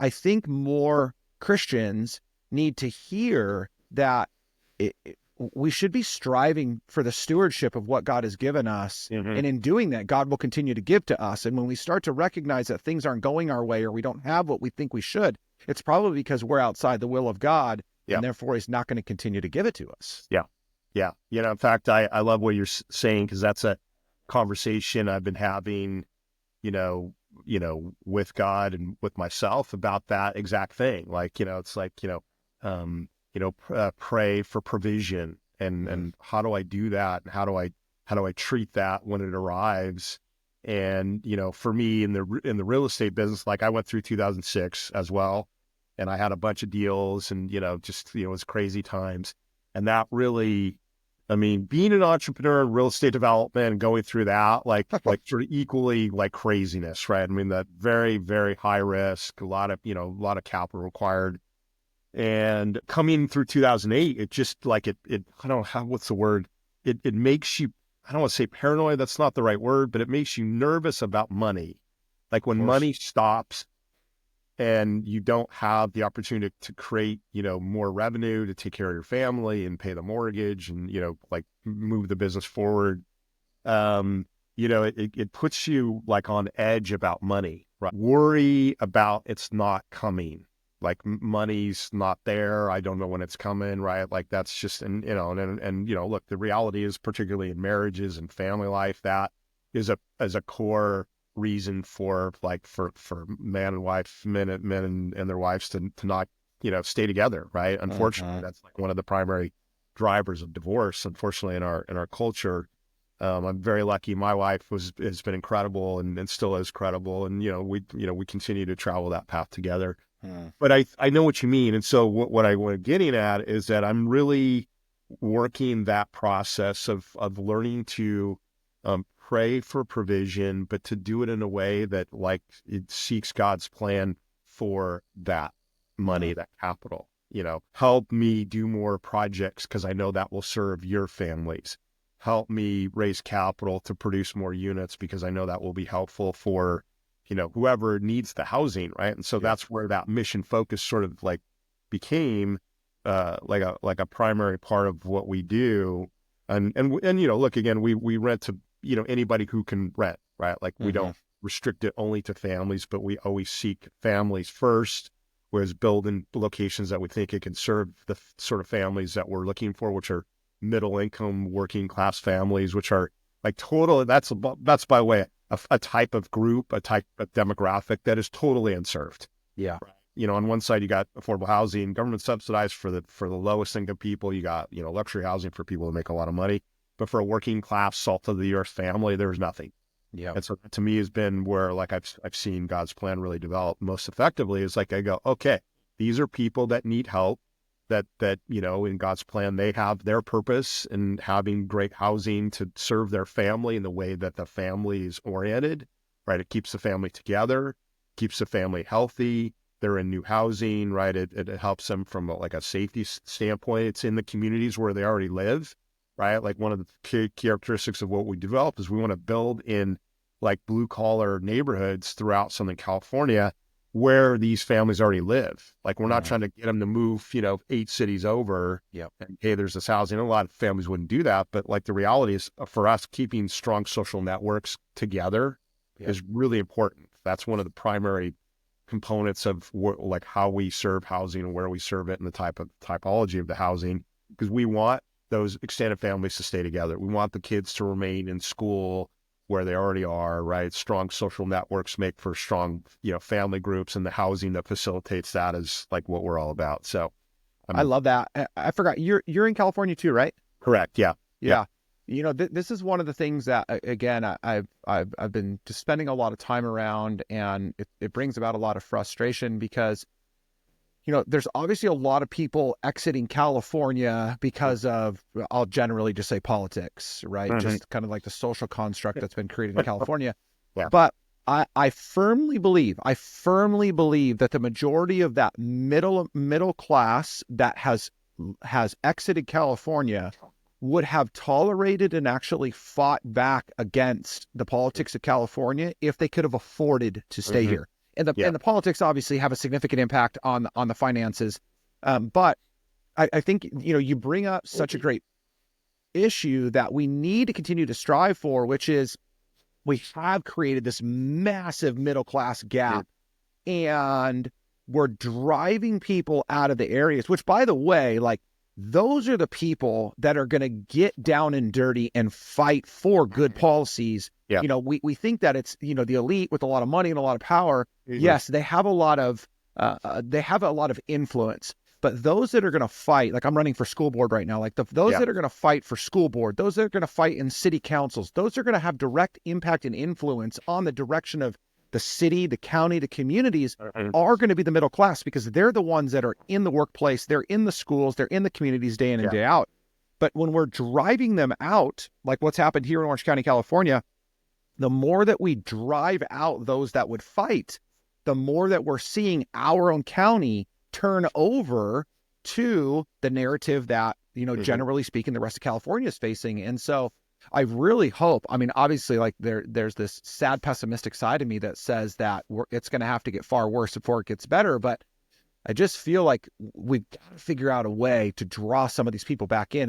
I think more Christians need to hear that we should be striving for the stewardship of what God has given us. Mm-hmm. And in doing that, God will continue to give to us. And when we start to recognize that things aren't going our way, or we don't have what we think we should, it's probably because we're outside the will of God, and therefore he's not going to continue to give it to us. Yeah. Yeah. In fact, I love what you're saying, because that's a conversation I've been having, with God and with myself about that exact thing. Like, it's like, pray for provision, and how do I do that? And how do I treat that when it arrives? And, for me in the real estate business, like I went through 2006 as well, and I had a bunch of deals, and, it was crazy times. And that really, being an entrepreneur in real estate development and going through that, like sort of equally like craziness, right? That very, very high risk, a lot of capital required. And coming through 2008, it just like it I don't know what's the word? It makes you, I don't want to say paranoid, that's not the right word, but it makes you nervous about money. Like when money stops and you don't have the opportunity to create, more revenue to take care of your family and pay the mortgage and, like move the business forward. It puts you like on edge about money, right? Worry about it's not coming. Like money's not there. I don't know when it's coming, right? Like that's just, and look, the reality is, particularly in marriages and family life, that is a core reason for man and wife, men and their wives to not, stay together, right? Unfortunately, that's like one of the primary drivers of divorce, unfortunately, in our culture. I'm very lucky. My wife has been incredible and still is credible. And, we continue to travel that path together. But I know what you mean. And so what I'm getting at is that I'm really working that process of learning to pray for provision, but to do it in a way that like it seeks God's plan for that money, that capital. Help me do more projects because I know that will serve your families. Help me raise capital to produce more units because I know that will be helpful for whoever needs the housing, right? And so that's where that mission focus sort of like became like a primary part of what we do. And look, again, we rent to anybody who can rent, right? Like we don't restrict it only to families, but we always seek families first, whereas building locations that we think it can serve the sort of families that we're looking for, which are middle income, working class families, which are like total. That's by the way a type of group, a type of demographic that is totally unserved. Yeah. Right? On one side you got affordable housing, government subsidized for the lowest income people. You got luxury housing for people who make a lot of money. But for a working class, salt of the earth family, there's nothing. Yeah. And so to me has been where like I've seen God's plan really develop most effectively. Is like I go, okay, these are people that need help. That in God's plan, they have their purpose in having great housing to serve their family in the way that the family is oriented, right? It keeps the family together, keeps the family healthy. They're in new housing, right? It helps them from like a safety standpoint. It's in the communities where they already live, right? Like one of the key characteristics of what we develop is we want to build in like blue collar neighborhoods throughout Southern California where these families already live. Like we're not trying to get them to move, 8 cities over. Yep. And hey, there's this housing. A lot of families wouldn't do that, but like the reality is for us, keeping strong social networks together is really important. That's one of the primary components of like how we serve housing and where we serve it and the typology of the housing, because we want those extended families to stay together. We want the kids to remain in school where they already are, right? Strong social networks make for strong, family groups, and the housing that facilitates that is like what we're all about. So I love that. I forgot you're in California too, right? Correct. Yeah. Yeah. This is one of the things that, again, I've been just spending a lot of time around, and it brings about a lot of frustration because, there's obviously a lot of people exiting California because of, I'll generally just say politics, right? Just kind of like the social construct that's been created in California. But I firmly believe that the majority of that middle class that has exited California would have tolerated and actually fought back against the politics of California if they could have afforded to stay here. Yeah. and the politics obviously have a significant impact on the finances. But I think, you know, you bring up such a great issue that we need to continue to strive for, which is we have created this massive middle class Mm. gap, and we're driving people out of the areas, which, by the way, like, those are the people that are going to get down and dirty and fight for good policies. Yeah. You know, we think that it's, you know, the elite with a lot of money and a lot of power. Mhm. Yes, they have a lot of influence, but those that are going to fight, like I'm running for school board right now, like those Yeah. that are going to fight for school board, those that are going to fight in city councils, those are going to have direct impact and influence on the direction of the city, the county, the communities, Mhm. are going to be the middle class, because they're the ones that are in the workplace, they're in the schools, they're in the communities day in and Yeah. day out. But when we're driving them out, like what's happened here in Orange County, California, the more that we drive out those that would fight, the more that we're seeing our own county turn over to the narrative that, you know, Mhm. generally speaking, the rest of California is facing. And so I really hope, I mean, obviously, like there's this sad pessimistic side of me that says that it's going to have to get far worse before it gets better. But I just feel like we've got to figure out a way to draw some of these people back in.